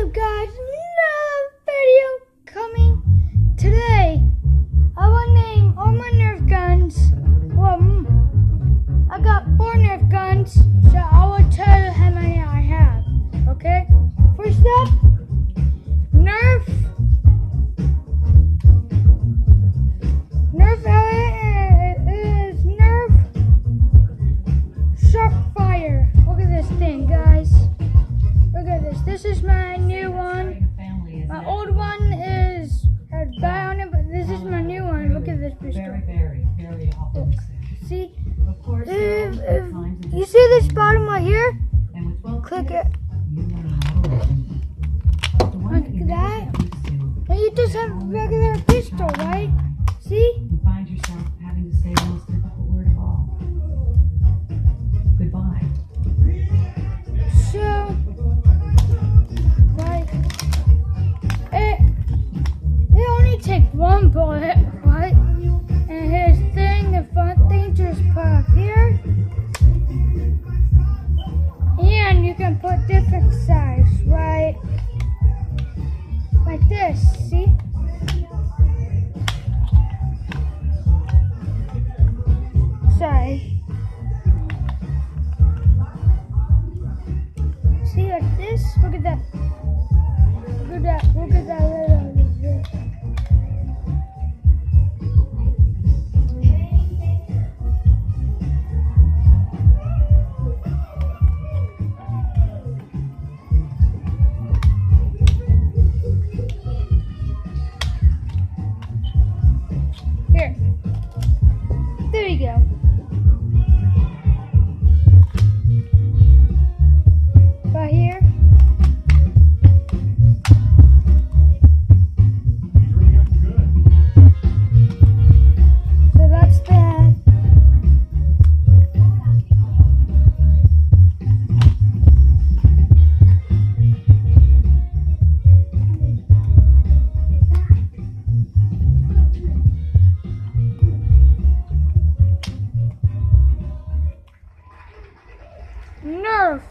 up, guys? Another video coming today. I will name all my Nerf guns. Well, I got 4 Nerf guns, so I will tell you how many I have. Okay? First up, Nerf is Nerf Sharpfire. Look at this thing, guys. Look at this. This is my new one. My old one had dye on it, but this is my new one. Look at this pistol. Very often. See? Of course, If you see this bottom right here, click it. Look at that. And you just have a regular pistol, right? See? You find yourself having to say the most difficult word of all. Goodbye. So, like, it only takes 1 bullet, right? And here's the front thing, just put up here. And you can put different size, right? Like this, see? Sorry. See, like this? Look at that. Look at that. Look at that little. Here. There you go. Right here. So that's that. Nerf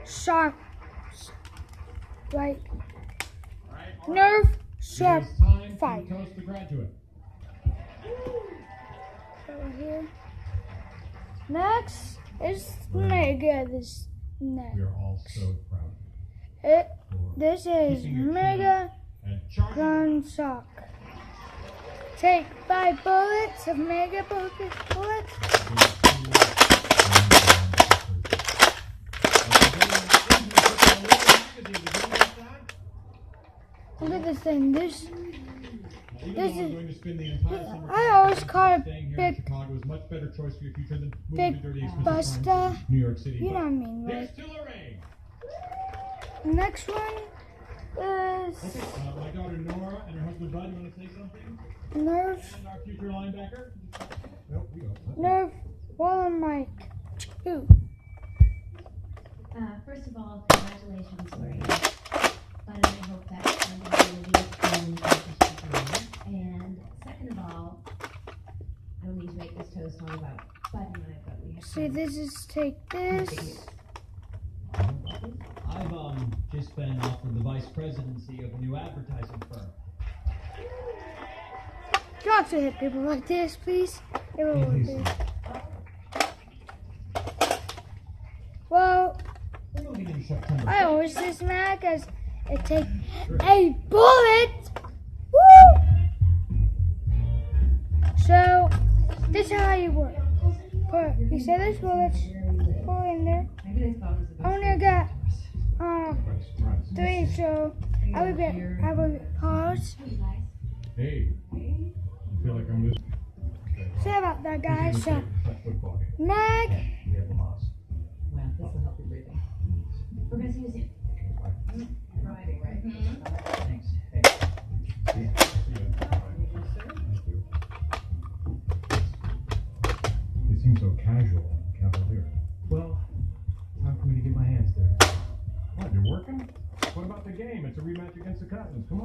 Sharp, right? Nerf Sharp Fire. Toast the graduate. Over here. Next is Mega. This next. We are all so proud. This is Mega And charge. Gun Sock. Take 5 bullets of Mega bullets. Look at this thing. This is. Going to spend the entire summer I always call it staying here in Big Chicago is much better choice for your future than moving Big to dirty expensive Buster. times in New York City. You know what I mean, But right? there's still a rain. Next one is Okay, my daughter Nora and her husband Bud, you want to say something? Nerf And our future linebacker? Nope, we don't. Nerf Waller Mike 2. First of all, congratulations, Lori. But I hope that somebody will be And second of all, I don't need to make this toast all about Bud and I, but we have See, this is take this. I've just been offered the vice presidency of a new advertising firm. Don't to hit people like this, please. It will work. Well, We're moving in September. I always this mad because it takes a bullet. Woo! So, this is how you work. You say there's bullets, put it in there. Maybe they thought it was a I only got 3, so I will pause. Hey, I feel like I'm losing. Sorry about that, guys. So, Football game. Mag, We have a loss. Well, this will help you breathing. We're going to see you soon. Friday, right? Thanks. See ya. Thank you. They seem so casual and cavalier. Well, time for me to get my hands dirty. What, you're working? What about the game? It's a rematch against the Continents. Come on.